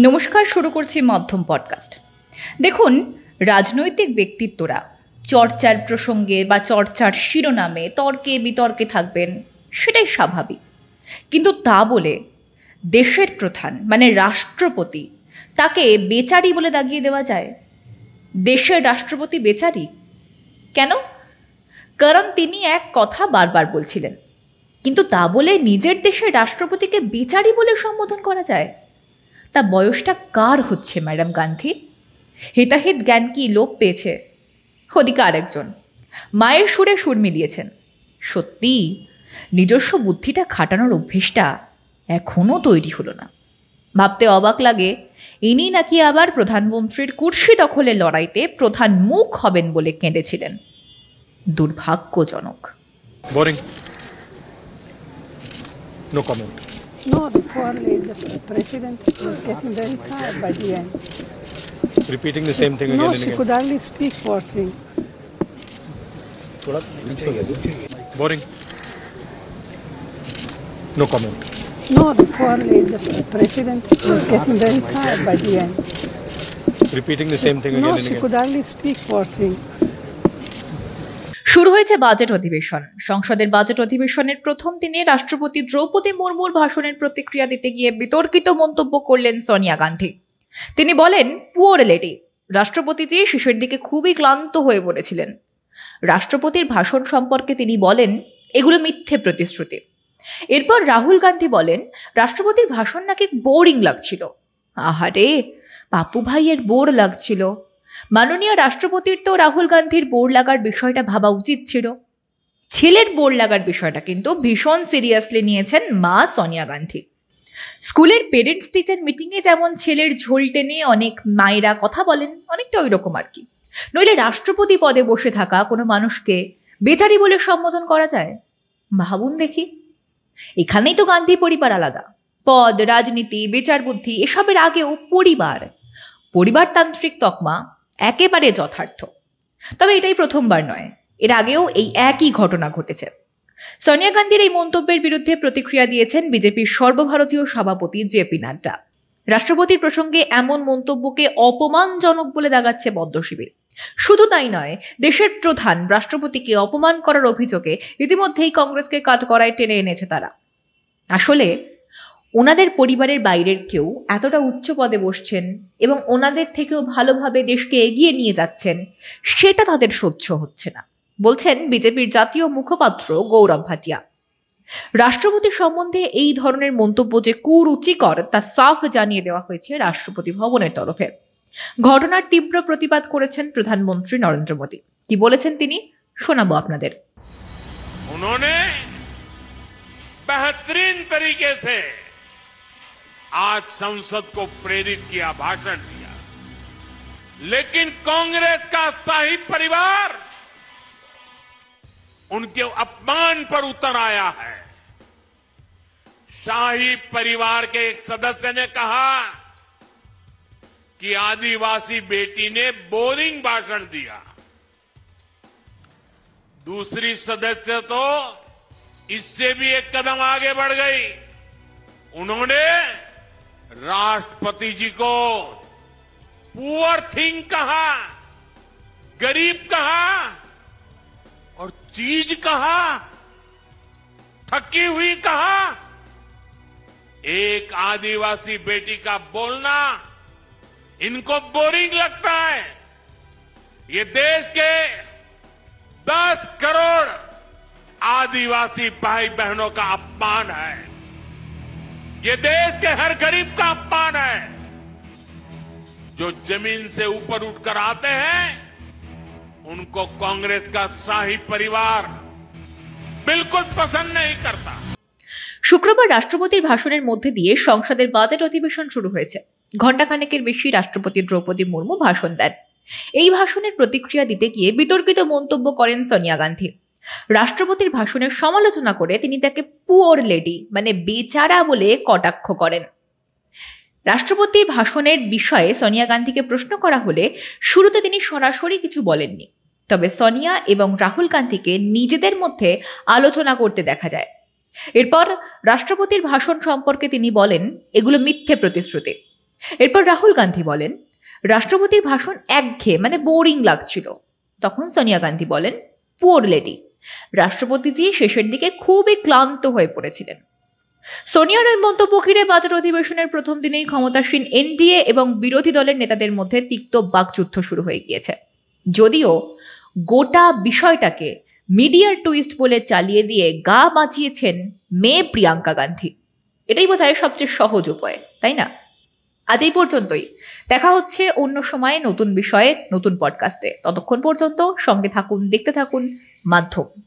নমস্কার, শুরু করছি মাধ্যম পডকাস্ট। দেখুন, রাজনৈতিক ব্যক্তিত্বরা চর্চার প্রসঙ্গে বা চর্চার শিরোনামে তর্কে বিতর্কে থাকবেন, সেটাই স্বাভাবিক। কিন্তু তা বলে দেশের প্রধান মানে রাষ্ট্রপতি তাকে বেচারি বলে দাগিয়ে দেওয়া যায়? দেশের রাষ্ট্রপতি বেচারি কেন? কারণ তিনি এক কথা বারবার বলছিলেন। কিন্তু তা বলে নিজের দেশের রাষ্ট্রপতিকে বেচারি বলে সম্বোধন করা যায়? তা বয়সটা কার হচ্ছে ম্যাডাম গান্ধী? হিতাহিত জ্ঞান কি লোপ পেয়েছে? ওদিকে আরেকজন মায়ের সুরে সুর মিলিয়েছেন। সত্যি নিজস্ব বুদ্ধিটা খাটানোর অভ্যেসটা এখনও তৈরি হলো না। ভাবতে অবাক লাগে, ইনি নাকি আবার প্রধানমন্ত্রীর কুর্সি দখলের লড়াইতে প্রধান মুখ হবেন বলে কেঁদেছিলেন। দুর্ভাগ্যজনক। Boring. No comment. No, the poor lady, the president was getting very tired by the end. Repeating the same thing again No, and she again. could hardly speak, poor thing. Boring. No comment. No, the poor lady, the president was getting very tired by the end. Repeating the same thing again No, and she again. could hardly speak, poor thing. শুরু হয়েছে budget অধিবেশন। সংসদের budget অধিবেশনের প্রথম দিনে রাষ্ট্রপতি দ্রৌপদী মুর্মুর ভাষণের প্রতিক্রিয়া দিতে গিয়ে বিতর্কিত মন্তব্য করলেন সোনিয়া গান্ধী। তিনি বলেন, পুয়ার লেডি। রাষ্ট্রপতিজি শেষের দিকে খুবই ক্লান্ত হয়ে পড়েছিলেন। রাষ্ট্রপতির ভাষণ সম্পর্কে তিনি বলেন, এগুলো মিথ্যে প্রতিশ্রুতি। এরপর রাহুল গান্ধী বলেন, রাষ্ট্রপতির ভাষণ নাকি বোরিং লাগছিল। আহারে, পাপ্পু ভাইয়ের বোর লাগছিল। মাননীয় রাষ্ট্রপতির তো রাহুল গান্ধীর বোর লাগার বিষয়টা ভাবা উচিত ছিল। ছেলের বোর লাগার বিষয়টা কিন্তু ভীষণ সিরিয়াসলি নিয়েছেন মা সোনিয়া গান্ধী। স্কুলের পেরেন্টস টিচার মিটিংয়ে যেমন ছেলের ঝোল টেনে অনেক মায়েরা কথা বলেন, অনেকটা ওই রকম আর কি। নইলে রাষ্ট্রপতি পদে বসে থাকা কোনো মানুষকে বেচারি বলে সম্বোধন করা যায়? ভাবুন দেখি। এখানেই তো গান্ধী পরিবার আলাদা। পদ, রাজনীতি, বিচার বুদ্ধি এসবের আগেও পরিবারতান্ত্রিক তকমা একেবারে যথার্থ। তবে এটাই প্রথমবার নয়, এর আগেও এই একই ঘটনা ঘটেছে। সোনিয়া গান্ধীর এই মন্তব্যের বিরুদ্ধে প্রতিক্রিয়া দিয়েছেন বিজেপির সর্বভারতীয় সভাপতি জেপি নাড্ডা। রাষ্ট্রপতির প্রসঙ্গে এমন মন্তব্যকে অপমানজনক বলে দাগাচ্ছে বদ্ধ শিবির। শুধু তাই নয়, দেশের প্রধান রাষ্ট্রপতিকে অপমান করার অভিযোগে ইতিমধ্যেই কংগ্রেসকে কাঠগড়ায় টেনে এনেছে তারা। আসলে ওনাদের পরিবারের বাইরের কেউ এতটা উচ্চ পদে বসছেন এবং ওনাদের থেকেও ভালোভাবে দেশকে এগিয়ে নিয়ে যাচ্ছেন, সেটা তাদের সহ্য হচ্ছে না, বলছেন বিজেপির জাতীয় মুখপাত্র গৌরব ভাটিয়া। রাষ্ট্রপতি সম্বন্ধে এই ধরনের মন্তব্য যে কুরুচিকর তা সাফ জানিয়ে দেওয়া হয়েছে রাষ্ট্রপতি ভবনের তরফে। ঘটনার তীব্র প্রতিবাদ করেছেন প্রধানমন্ত্রী নরেন্দ্র মোদী। কি বলেছেন তিনি, শোনাবো আপনাদের। उन्होंने बेहतरीन तरीके से आज संसद को प्रेरित किया, भाषण दिया, लेकिन कांग्रेस का शाही परिवार उनके अपमान पर उतर आया है। शाही परिवार के एक सदस्य ने कहा कि आदिवासी बेटी ने बोरिंग भाषण दिया। दूसरी सदस्य तो इससे भी एक कदम आगे बढ़ गई। उन्होंने राष्ट्रपति जी को पुअर थिंग कहा, गरीब कहा और चीज कहा, थकी हुई कहा। एक आदिवासी बेटी का बोलना इनको बोरिंग लगता है। ये देश के 10 करोड़ आदिवासी भाई बहनों का अपमान है। ये देश के हर गरीब का अपमान है। जो जमीन से ऊपर उठकर आते हैं उनको कांग्रेस का शाही परिवार बिल्कुल पसंद नहीं करता। শুক্রবার রাষ্ট্রপতির ভাষণের মধ্যে দিয়ে সংসদের বাজেট অধিবেশন শুরু হয়েছে। ঘণ্টাখানেকের বেশি রাষ্ট্রপতি দ্রৌপদী মুর্মু ভাষণ দেন। এই ভাষণের প্রতিক্রিয়া দিতে গিয়ে বিতর্কিত মন্তব্য করেন সোনিয়া গান্ধী। রাষ্ট্রপতির ভাষণের সমালোচনা করে তিনি তাকে পুয়ার লেডি মানে বেচারা বলে কটাক্ষ করেন। রাষ্ট্রপতির ভাষণের বিষয়ে সোনিয়া গান্ধীকে প্রশ্ন করা হলে শুরুতে তিনি সরাসরি কিছু বলেননি। তবে সোনিয়া এবং রাহুল গান্ধীকে নিজেদের মধ্যে আলোচনা করতে দেখা যায়। এরপর রাষ্ট্রপতির ভাষণ সম্পর্কে তিনি বলেন, এগুলো মিথ্যে প্রতিশ্রুতি। এরপর রাহুল গান্ধী বলেন, রাষ্ট্রপতির ভাষণ একঘেয়ে মানে বোরিং লাগছিল। তখন সোনিয়া গান্ধী বলেন, পুয়ার লেডি। রাষ্ট্রপতিজি শেষের দিকে খুবই ক্লান্ত হয়ে পড়েছিলেন। সোনিয়ার এই মন্তব্য ঘিরে বাজেট অধিবেশনের প্রথম দিনেই ক্ষমতাসীন এনডিএ এবং বিরোধী দলের নেতাদের মধ্যে তিক্ত বাকযুদ্ধ শুরু হয়ে গিয়েছে। যদিও গোটা বিষয়টাকে মিডিয়ার টুইস্ট বলে চালিয়ে দিয়ে গা বাঁচিয়েছেন মেয়ে প্রিয়াঙ্কা গান্ধী। এটাই বোধহয় সবচেয়ে সহজ উপায়, তাই না? আজ এই পর্যন্তই। দেখা হচ্ছে অন্য সময়ে নতুন বিষয়ে নতুন পডকাস্টে। ততক্ষণ পর্যন্ত সঙ্গে থাকুন, দেখতে থাকুন মাধ্যম।